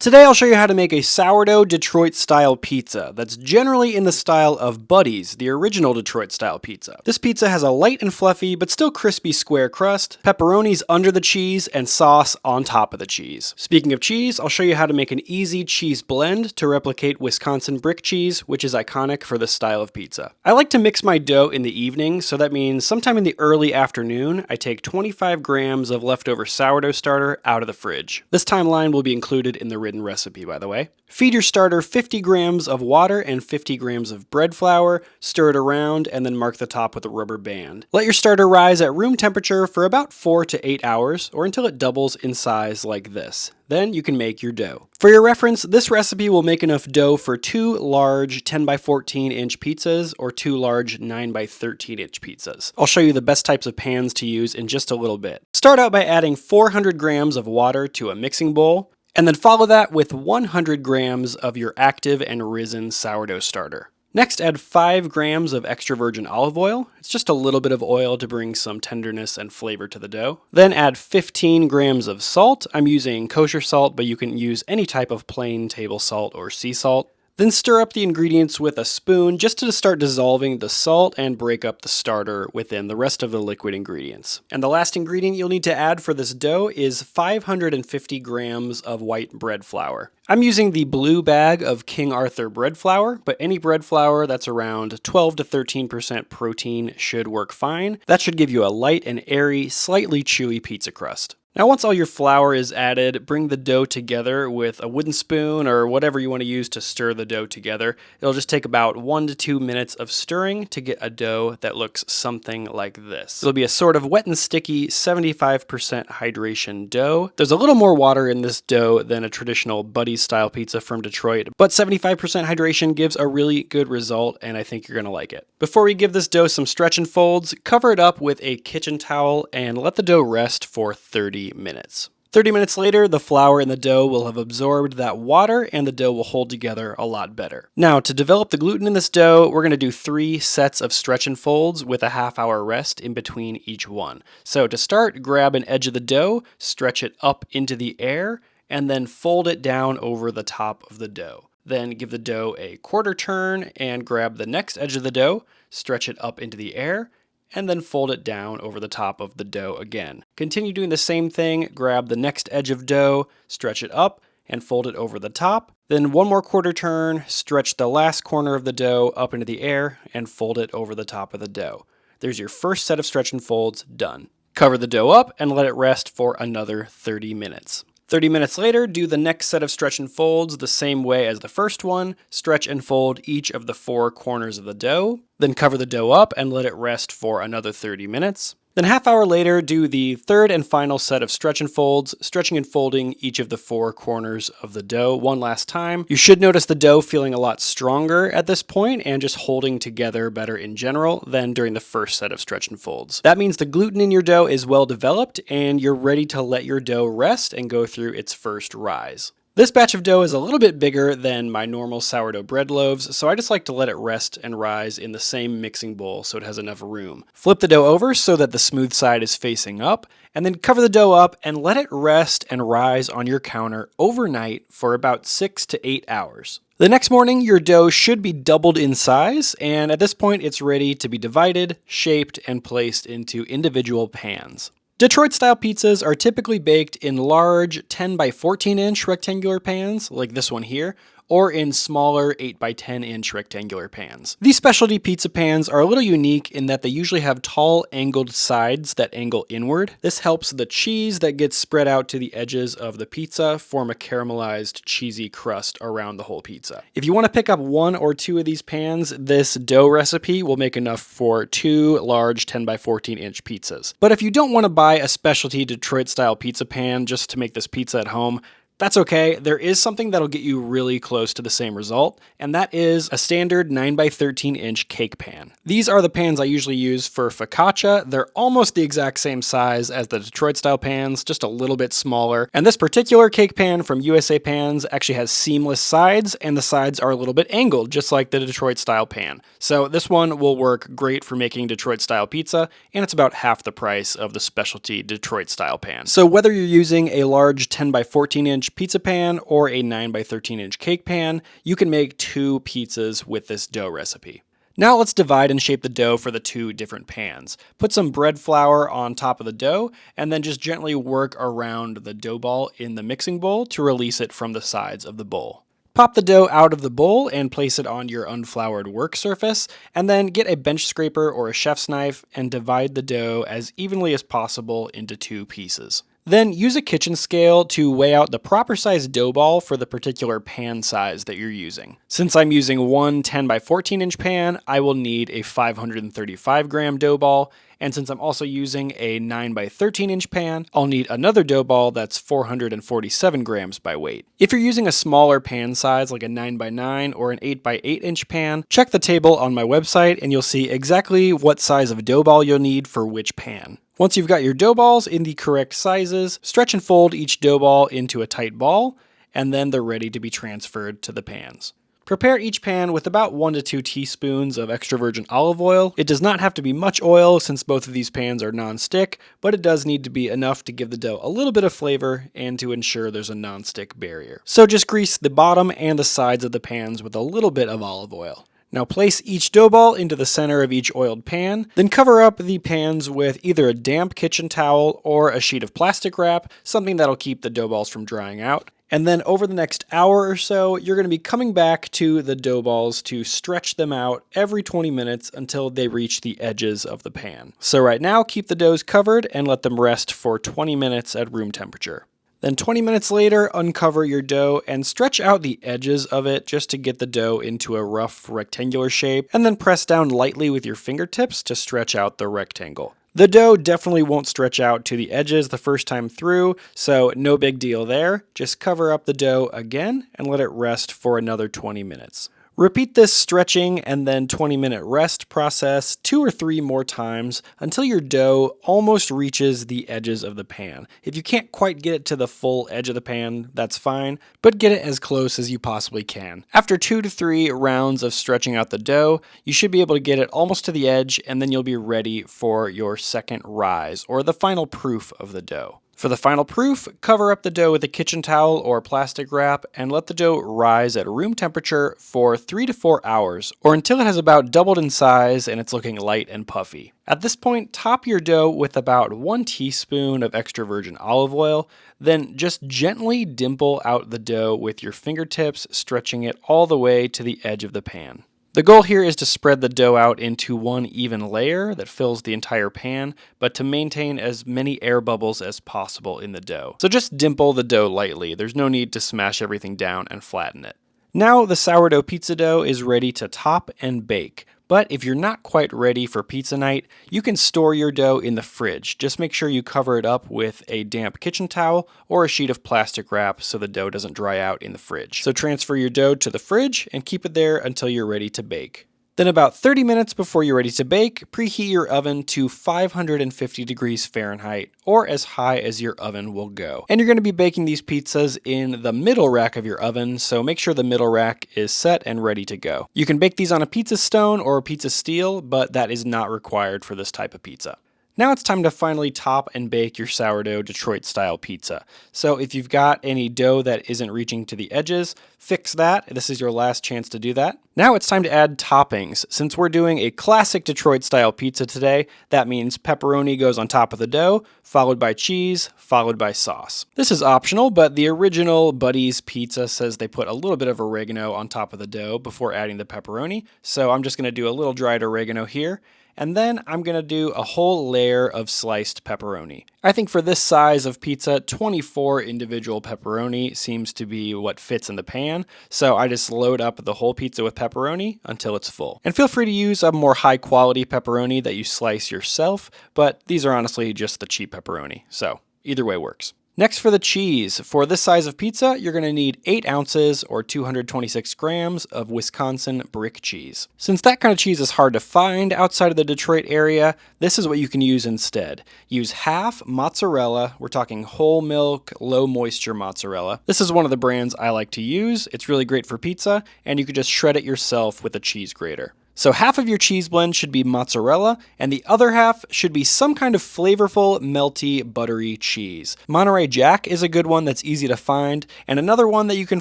Today I'll show you how to make a sourdough Detroit-style pizza that's generally in the style of Buddy's, the original Detroit-style pizza. This pizza has a light and fluffy, but still crispy square crust, pepperonis under the cheese, and sauce on top of the cheese. Speaking of cheese, I'll show you how to make an easy cheese blend to replicate Wisconsin brick cheese, which is iconic for this style of pizza. I like to mix my dough in the evening, so that means sometime in the early afternoon, I take 25 grams of leftover sourdough starter out of the fridge. This timeline will be included in the written recipe, by the way. Feed your starter 50 grams of water and 50 grams of bread flour, stir it around, and then mark the top with a rubber band. Let your starter rise at room temperature for about 4 to 8 hours, or until it doubles in size like this. Then you can make your dough. For your reference, this recipe will make enough dough for 2 large 10 by 14 inch pizzas or 2 large 9 by 13 inch pizzas. I'll show you the best types of pans to use in just a little bit. Start out by adding 400 grams of water to a mixing bowl, and then follow that with 100 grams of your active and risen sourdough starter. Next, add 5 grams of extra virgin olive oil. It's just a little bit of oil to bring some tenderness and flavor to the dough. Then add 15 grams of salt. I'm using kosher salt, but you can use any type of plain table salt or sea salt. Then stir up the ingredients with a spoon just to start dissolving the salt and break up the starter within the rest of the liquid ingredients. And the last ingredient you'll need to add for this dough is 550 grams of white bread flour. I'm using the blue bag of King Arthur bread flour, but any bread flour that's around 12 to 13% protein should work fine. That should give you a light and airy, slightly chewy pizza crust. Now once all your flour is added, bring the dough together with a wooden spoon or whatever you want to use to stir the dough together. It'll just take about 1 to 2 minutes of stirring to get a dough that looks something like this. It'll be a sort of wet and sticky 75% hydration dough. There's a little more water in this dough than a traditional Buddy's style pizza from Detroit, but 75% hydration gives a really good result, and I think you're going to like it. Before we give this dough some stretch and folds, cover it up with a kitchen towel and let the dough rest for 30 minutes. 30 minutes later, the flour in the dough will have absorbed that water and the dough will hold together a lot better. Now, to develop the gluten in this dough, we're going to do 3 sets of stretch and folds with a half-hour rest in between each one. So to start, grab an edge of the dough, stretch it up into the air, and then fold it down over the top of the dough. Then give the dough a quarter turn and grab the next edge of the dough, stretch it up into the air, and then fold it down over the top of the dough again. Continue doing the same thing, grab the next edge of dough, stretch it up, and fold it over the top. Then one more quarter turn, stretch the last corner of the dough up into the air, and fold it over the top of the dough. There's your first set of stretch and folds done. Cover the dough up and let it rest for another 30 minutes. 30 minutes later, do the next set of stretch and folds the same way as the first one. Stretch and fold each of the 4 corners of the dough. Then cover the dough up and let it rest for another 30 minutes. Then half hour later, do the third and final set of stretch and folds, stretching and folding each of the 4 corners of the dough one last time. You should notice the dough feeling a lot stronger at this point and just holding together better in general than during the first set of stretch and folds. That means the gluten in your dough is well developed and you're ready to let your dough rest and go through its first rise. This batch of dough is a little bit bigger than my normal sourdough bread loaves, so I just like to let it rest and rise in the same mixing bowl so it has enough room. Flip the dough over so that the smooth side is facing up, and then cover the dough up and let it rest and rise on your counter overnight for about 6 to 8 hours. The next morning, your dough should be doubled in size, and at this point it's ready to be divided, shaped, and placed into individual pans. Detroit-style pizzas are typically baked in large 10 by 14 inch rectangular pans, like this one here, or in smaller 8 by 10 inch rectangular pans. These specialty pizza pans are a little unique in that they usually have tall angled sides that angle inward. This helps the cheese that gets spread out to the edges of the pizza form a caramelized cheesy crust around the whole pizza. If you want to pick up 1 or 2 of these pans, this dough recipe will make enough for 2 large 10 by 14 inch pizzas. But if you don't want to buy a specialty Detroit style pizza pan just to make this pizza at home, that's okay. There is something that'll get you really close to the same result, and that is a standard 9 by 13 inch cake pan. These are the pans I usually use for focaccia. They're almost the exact same size as the Detroit style pans, just a little bit smaller. And this particular cake pan from USA Pans actually has seamless sides, and the sides are a little bit angled, just like the Detroit style pan. So this one will work great for making Detroit style pizza, and it's about half the price of the specialty Detroit style pan. So whether you're using a large 10 by 14 inch inch pizza pan or a 9 by 13 inch cake pan, you can make 2 pizzas with this dough recipe. Now let's divide and shape the dough for the 2 different pans. Put some bread flour on top of the dough, and then just gently work around the dough ball in the mixing bowl to release it from the sides of the bowl. Pop the dough out of the bowl and place it on your unfloured work surface, and then get a bench scraper or a chef's knife and divide the dough as evenly as possible into 2 pieces. Then use a kitchen scale to weigh out the proper size dough ball for the particular pan size that you're using. Since I'm using one 10 by 14 inch pan, I will need a 535 gram dough ball, and since I'm also using a 9 by 13 inch pan, I'll need another dough ball that's 447 grams by weight. If you're using a smaller pan size like a 9 by 9 or an 8 by 8 inch pan, check the table on my website and you'll see exactly what size of dough ball you'll need for which pan. Once you've got your dough balls in the correct sizes, stretch and fold each dough ball into a tight ball, and then they're ready to be transferred to the pans. Prepare each pan with about 1 to 2 teaspoons of extra virgin olive oil. It does not have to be much oil since both of these pans are non-stick, but it does need to be enough to give the dough a little bit of flavor and to ensure there's a non-stick barrier. So just grease the bottom and the sides of the pans with a little bit of olive oil. Now place each dough ball into the center of each oiled pan, then cover up the pans with either a damp kitchen towel or a sheet of plastic wrap, something that'll keep the dough balls from drying out. And then over the next hour or so, you're going to be coming back to the dough balls to stretch them out every 20 minutes until they reach the edges of the pan. So right now, keep the doughs covered and let them rest for 20 minutes at room temperature. Then 20 minutes later, uncover your dough and stretch out the edges of it just to get the dough into a rough rectangular shape, and then press down lightly with your fingertips to stretch out the rectangle. The dough definitely won't stretch out to the edges the first time through, so no big deal there. Just cover up the dough again and let it rest for another 20 minutes. Repeat this stretching and then 20-minute rest process 2 or 3 more times until your dough almost reaches the edges of the pan. If you can't quite get it to the full edge of the pan, that's fine, but get it as close as you possibly can. After 2 to 3 rounds of stretching out the dough, you should be able to get it almost to the edge, and then you'll be ready for your second rise, or the final proof of the dough. For the final proof, cover up the dough with a kitchen towel or plastic wrap and let the dough rise at room temperature for 3 to 4 hours, or until it has about doubled in size and it's looking light and puffy. At this point, top your dough with about 1 teaspoon of extra virgin olive oil, then just gently dimple out the dough with your fingertips, stretching it all the way to the edge of the pan. The goal here is to spread the dough out into one even layer that fills the entire pan, but to maintain as many air bubbles as possible in the dough. So just dimple the dough lightly. There's no need to smash everything down and flatten it. Now the sourdough pizza dough is ready to top and bake. But if you're not quite ready for pizza night, you can store your dough in the fridge. Just make sure you cover it up with a damp kitchen towel or a sheet of plastic wrap so the dough doesn't dry out in the fridge. So transfer your dough to the fridge and keep it there until you're ready to bake. Then about 30 minutes before you're ready to bake, preheat your oven to 550 degrees Fahrenheit, or as high as your oven will go. And you're going to be baking these pizzas in the middle rack of your oven, so make sure the middle rack is set and ready to go. You can bake these on a pizza stone or a pizza steel, but that is not required for this type of pizza. Now it's time to finally top and bake your sourdough Detroit-style pizza. So if you've got any dough that isn't reaching to the edges, fix that. This is your last chance to do that. Now it's time to add toppings. Since we're doing a classic Detroit-style pizza today, that means pepperoni goes on top of the dough, followed by cheese, followed by sauce. This is optional, but the original Buddy's Pizza says they put a little bit of oregano on top of the dough before adding the pepperoni, so I'm just going to do a little dried oregano here. And then I'm going to do a whole layer of sliced pepperoni. I think for this size of pizza, 24 individual pepperoni seems to be what fits in the pan. So I just load up the whole pizza with pepperoni until it's full. And feel free to use a more high quality pepperoni that you slice yourself, but these are honestly just the cheap pepperoni. So either way works. Next for the cheese. For this size of pizza, you're going to need 8 ounces or 226 grams of Wisconsin brick cheese. Since that kind of cheese is hard to find outside of the Detroit area, this is what you can use instead. Use half mozzarella. We're talking whole milk, low moisture mozzarella. This is one of the brands I like to use. It's really great for pizza, and you can just shred it yourself with a cheese grater. So half of your cheese blend should be mozzarella, and the other half should be some kind of flavorful, melty, buttery cheese. Monterey Jack is a good one that's easy to find, and another one that you can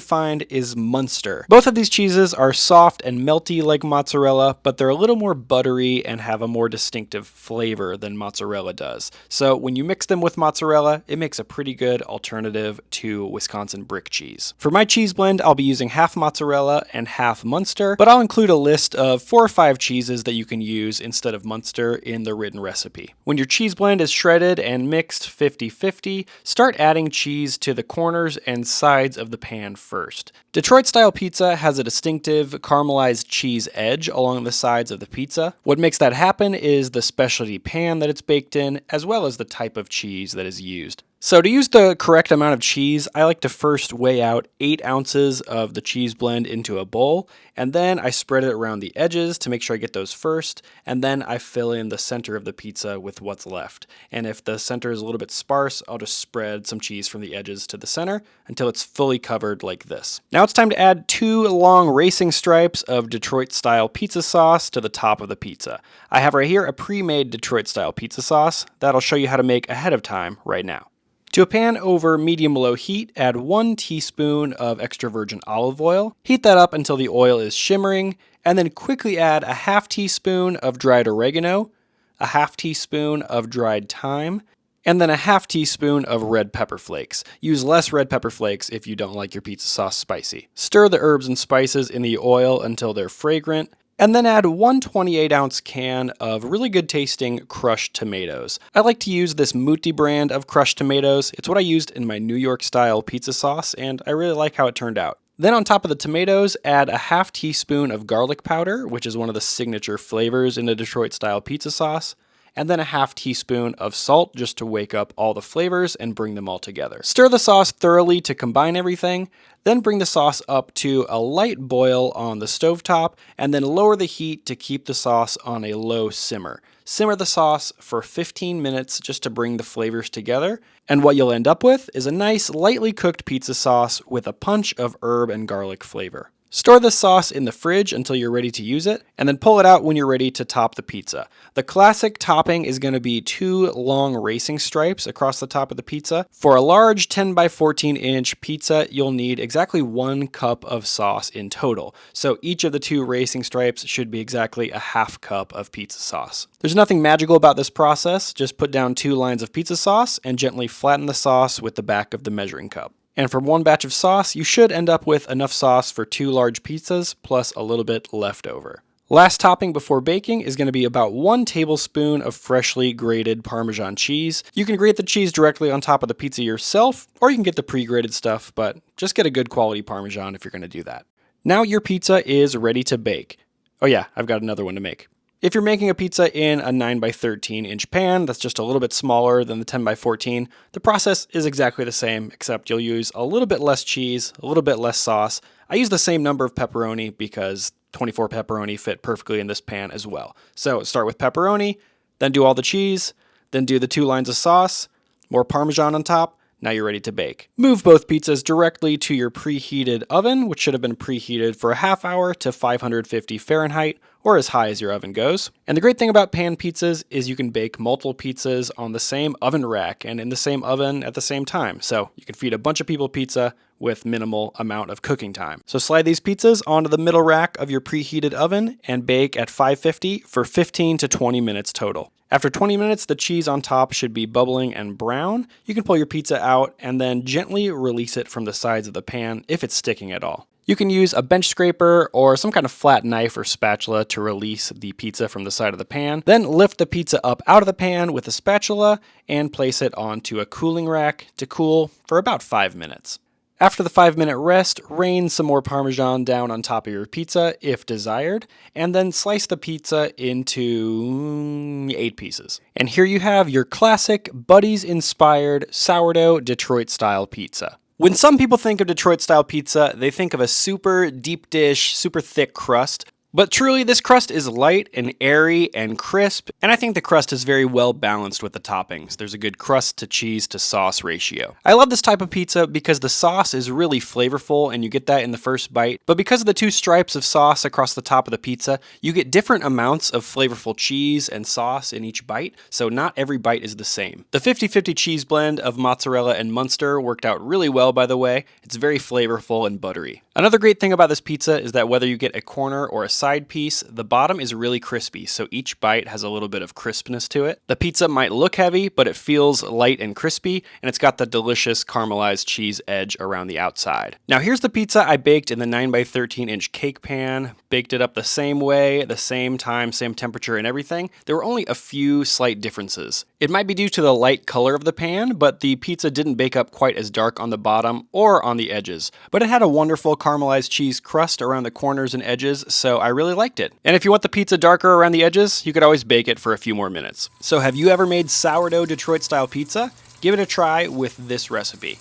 find is Munster. Both of these cheeses are soft and melty like mozzarella, but they're a little more buttery and have a more distinctive flavor than mozzarella does. So when you mix them with mozzarella, it makes a pretty good alternative to Wisconsin brick cheese. For my cheese blend, I'll be using half mozzarella and half Munster, but I'll include a list of 4 or 5 cheeses that you can use instead of Munster in the written recipe. When your cheese blend is shredded and mixed 50-50, start adding cheese to the corners and sides of the pan first. Detroit style pizza has a distinctive caramelized cheese edge along the sides of the pizza. What makes that happen is the specialty pan that it's baked in, as well as the type of cheese that is used. So to use the correct amount of cheese, I like to first weigh out 8 ounces of the cheese blend into a bowl, and then I spread it around the edges to make sure I get those first, and then I fill in the center of the pizza with what's left. And if the center is a little bit sparse, I'll just spread some cheese from the edges to the center until it's fully covered like this. Now it's time to add 2 long racing stripes of Detroit style pizza sauce to the top of the pizza. I have right here a pre-made Detroit style pizza sauce that I'll show you how to make ahead of time right now. To a pan over medium-low heat, add 1 teaspoon of extra virgin olive oil. Heat that up until the oil is shimmering, and then quickly add a half teaspoon of dried oregano, a half teaspoon of dried thyme, and then a half teaspoon of red pepper flakes. Use less red pepper flakes if you don't like your pizza sauce spicy. Stir the herbs and spices in the oil until they're fragrant, and then add 1 28-ounce can of really good tasting crushed tomatoes. I like to use this Mutti brand of crushed tomatoes. It's what I used in my New York style pizza sauce, and I really like how it turned out. Then on top of the tomatoes, add a half teaspoon of garlic powder, which is one of the signature flavors in the Detroit style pizza sauce, and then a half teaspoon of salt just to wake up all the flavors and bring them all together. Stir the sauce thoroughly to combine everything, then bring the sauce up to a light boil on the stovetop, and then lower the heat to keep the sauce on a low simmer. Simmer the sauce for 15 minutes just to bring the flavors together, and what you'll end up with is a nice lightly cooked pizza sauce with a punch of herb and garlic flavor. Store the sauce in the fridge until you're ready to use it, and then pull it out when you're ready to top the pizza. The classic topping is going to be 2 long racing stripes across the top of the pizza. For a large 10 by 14 inch pizza, you'll need exactly 1 cup of sauce in total. So each of the 2 racing stripes should be exactly a half cup of pizza sauce. There's nothing magical about this process. Just put down 2 lines of pizza sauce and gently flatten the sauce with the back of the measuring cup. And from 1 batch of sauce, you should end up with enough sauce for 2 large pizzas, plus a little bit left over. Last topping before baking is going to be about 1 tablespoon of freshly grated Parmesan cheese. You can grate the cheese directly on top of the pizza yourself, or you can get the pre-grated stuff, but just get a good quality Parmesan if you're going to do that. Now your pizza is ready to bake. Oh yeah, I've got another one to make. If you're making a pizza in a 9 by 13 inch pan that's just a little bit smaller than the 10 by 14, the process is exactly the same, except you'll use a little bit less cheese, a little bit less sauce. I use the same number of pepperoni because 24 pepperoni fit perfectly in this pan as well. So start with pepperoni, then do all the cheese, then do the 2 lines of sauce, more Parmesan on top. Now you're ready to bake. Move both pizzas directly to your preheated oven, which should have been preheated for a half hour to 550 Fahrenheit, or as high as your oven goes. And the great thing about pan pizzas is you can bake multiple pizzas on the same oven rack and in the same oven at the same time. So you can feed a bunch of people pizza with minimal amount of cooking time. So slide these pizzas onto the middle rack of your preheated oven and bake at 550 for 15 to 20 minutes total. After 20 minutes, the cheese on top should be bubbling and brown. You can pull your pizza out and then gently release it from the sides of the pan if it's sticking at all. You can use a bench scraper or some kind of flat knife or spatula to release the pizza from the side of the pan. Then lift the pizza up out of the pan with a spatula and place it onto a cooling rack to cool for about 5 minutes. After the 5-minute rest, rain some more Parmesan down on top of your pizza if desired, and then slice the pizza into 8 pieces. And here you have your classic Buddies-inspired sourdough Detroit-style pizza. When some people think of Detroit-style pizza, they think of a super deep dish, super thick crust. But truly, this crust is light and airy and crisp, and I think the crust is very well balanced with the toppings. There's a good crust to cheese to sauce ratio. I love this type of pizza because the sauce is really flavorful and you get that in the first bite, but because of the two stripes of sauce across the top of the pizza, you get different amounts of flavorful cheese and sauce in each bite, so not every bite is the same. The 50-50 cheese blend of mozzarella and Munster worked out really well, by the way. It's very flavorful and buttery. Another great thing about this pizza is that whether you get a corner or a side piece, the bottom is really crispy, so each bite has a little bit of crispness to it. The pizza might look heavy, but it feels light and crispy, and it's got the delicious caramelized cheese edge around the outside. Now here's the pizza I baked in the 9x13 inch cake pan. Baked it up the same way, the same time, same temperature and everything. There were only a few slight differences. It might be due to the light color of the pan, but the pizza didn't bake up quite as dark on the bottom or on the edges. But it had a wonderful caramelized cheese crust around the corners and edges, so I really liked it. And if you want the pizza darker around the edges, you could always bake it for a few more minutes. So have you ever made sourdough Detroit style pizza? Give it a try with this recipe.